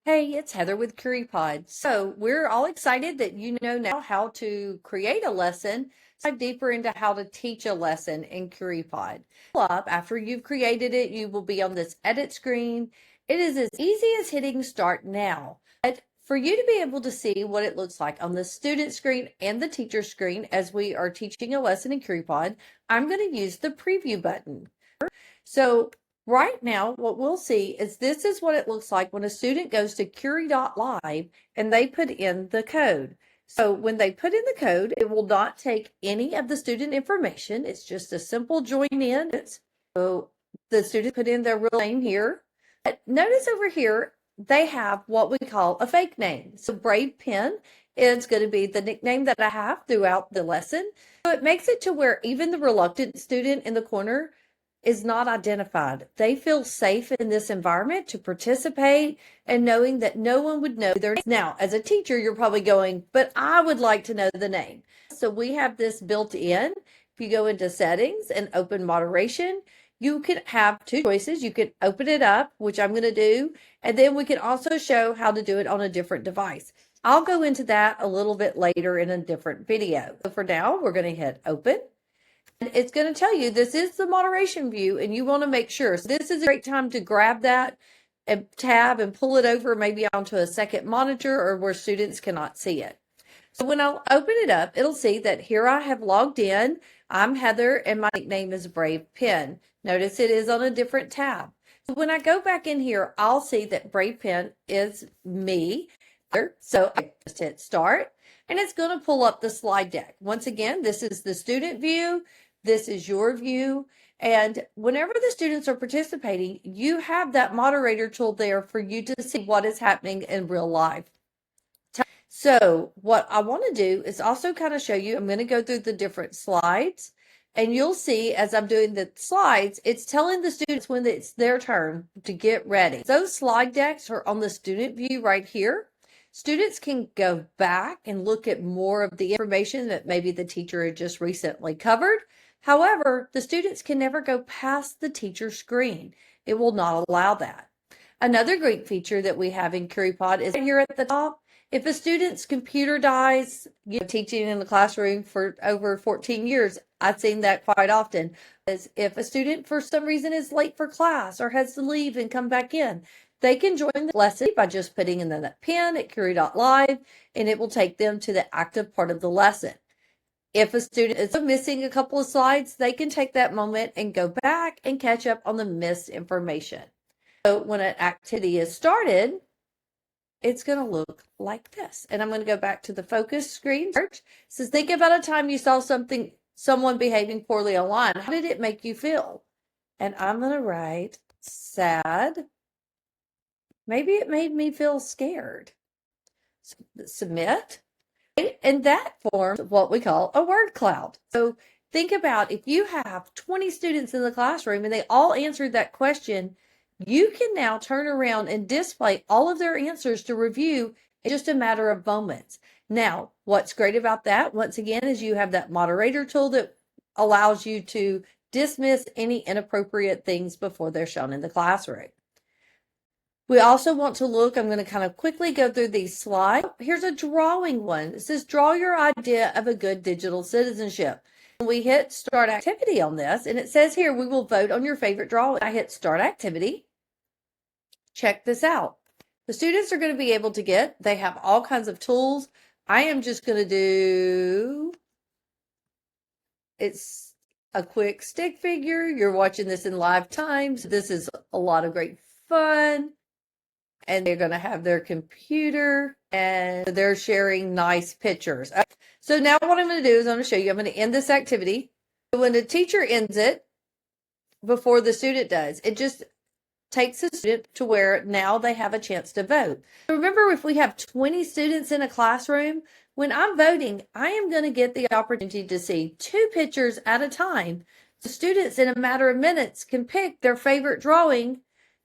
Hey, it's Heather with Curipod. So we're all excited that you know now how to create a lesson. Dive deeper into how to teach a lesson in Curipod. After you've created it, you will be on this edit screen. It is as easy as hitting start now. But for you to be able to see what it looks like on the student screen and the teacher screen as we are teaching a lesson in Curipod, I'm going to use the preview button. So right now, what we'll see is this is what it looks like when a student goes to Curie.live and they put in the code. So when they put in the code, it will not take any of the student information. It's just a simple join in. So the student put in their real name here. But notice over here, they have what we call a fake name. So Brave Pen is going to be the nickname that I have throughout the lesson. So it makes it to where even the reluctant student in the corner is not identified. They feel safe in this environment to participate and knowing that no one would know their name. Now, as a teacher, you're probably going, but I would like to know the name. So we have this built in. If you go into settings and open moderation, you can have two choices. You can open it up, which I'm going to do, and then we can also show how to do it on a different device. I'll go into that a little bit later in a different video. So for now, we're going to hit open. It's going to tell you this is the moderation view and you want to make sure. So this is a great time to grab that tab and pull it over maybe onto a second monitor or where students cannot see it. So when I'll open it up, it'll see that here I have logged in. I'm Heather and my nickname is Brave Pen. Notice it is on a different tab. So when I go back in here, I'll see that Brave Pen is me. So I just hit start and it's going to pull up the slide deck. Once again, this is the student view. This is your view. And whenever the students are participating, you have that moderator tool there for you to see what is happening in real life. So what I want to do is also kind of show you, I'm going to go through the different slides and you'll see as I'm doing the slides, it's telling the students when it's their turn to get ready. Those slide decks are on the student view right here. Students can go back and look at more of the information that maybe the teacher had just recently covered. However, the students can never go past the teacher screen. It will not allow that. Another great feature that we have in Curipod is here at the top. If a student's computer dies, teaching in the classroom for over 14 years, I've seen that quite often. Is if a student for some reason is late for class or has to leave and come back in, they can join the lesson by just putting in the pin at Curie.live and it will take them to the active part of the lesson. If a student is missing a couple of slides, they can take that moment and go back and catch up on the missed information. So when an activity is started, it's going to look like this. And I'm going to go back to the focus screen. It says, think about a time you saw someone behaving poorly online. How did it make you feel? And I'm going to write sad. Maybe it made me feel scared. Submit. And that forms what we call a word cloud. So think about if you have 20 students in the classroom and they all answered that question, you can now turn around and display all of their answers to review in just a matter of moments. Now, what's great about that, once again, is you have that moderator tool that allows you to dismiss any inappropriate things before they're shown in the classroom. We also want to look, I'm going to kind of quickly go through these slides. Here's a drawing one. It says, draw your idea of a good digital citizenship. We hit start activity on this, and it says here, we will vote on your favorite drawing. I hit start activity. Check this out. The students are going to be able to they have all kinds of tools. I am just going to do, it's a quick stick figure. You're watching this in live time. So this is a lot of great fun. And they're going to have their computer and they're sharing nice pictures. So now what I'm going to do is I'm going to show you, I'm going to end this activity. When the teacher ends it, before the student does, it just takes the student to where now they have a chance to vote. Remember, if we have 20 students in a classroom, when I'm voting, I am going to get the opportunity to see 2 pictures at a time. The students in a matter of minutes can pick their favorite drawing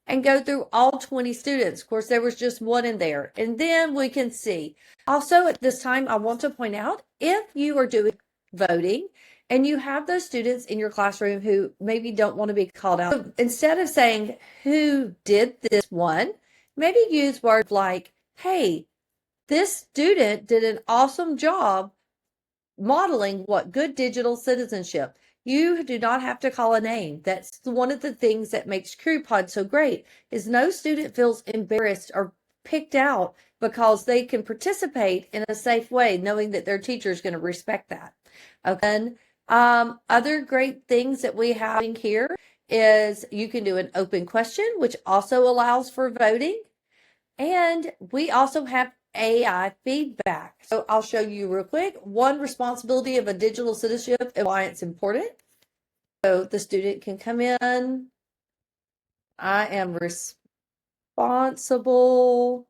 and go through all 20 students. Of course, there was just one in there. And then we can see. Also, at this time, I want to point out, if you are doing voting and you have those students in your classroom who maybe don't want to be called out, instead of saying who did this one, maybe use words like, hey, this student did an awesome job modeling what good digital citizenship. You do not have to call a name. That's one of the things that makes Curipod so great is no student feels embarrassed or picked out because they can participate in a safe way, knowing that their teacher is going to respect that. Okay. Other great things that we have here is you can do an open question, which also allows for voting. And we also have AI feedback. So I'll show you real quick. One responsibility of a digital citizenship and why it's important. So the student can come in. I am responsible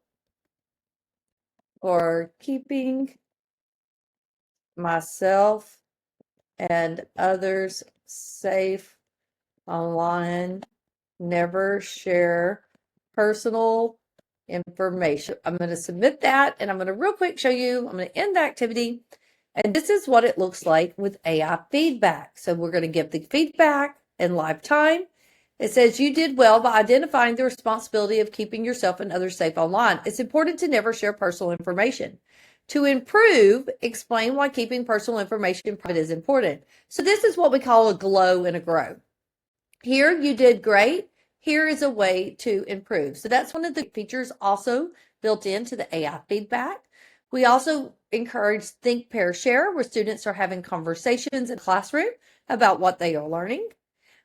for keeping myself and others safe online. Never share personal information. I'm going to submit that and I'm going to real quick show you, I'm going to end the activity. And this is what it looks like with AI feedback. So we're going to give the feedback in live time. It says you did well by identifying the responsibility of keeping yourself and others safe online. It's important to never share personal information. To improve, explain why keeping personal information private is important. So this is what we call a glow and a grow. Here you did great. Here is a way to improve. So that's one of the features also built into the AI feedback. We also encourage think, pair, share, where students are having conversations in the classroom about what they are learning.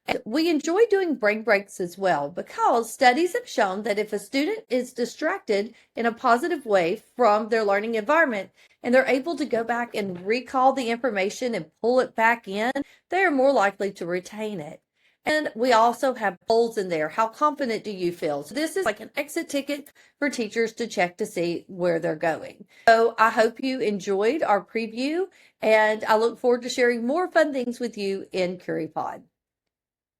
And we enjoy doing brain breaks as well because studies have shown that if a student is distracted in a positive way from their learning environment and they're able to go back and recall the information and pull it back in, they are more likely to retain it. And we also have polls in there. How confident do you feel? So this is like an exit ticket for teachers to check to see where they're going. So I hope you enjoyed our preview and I look forward to sharing more fun things with you in Curipod.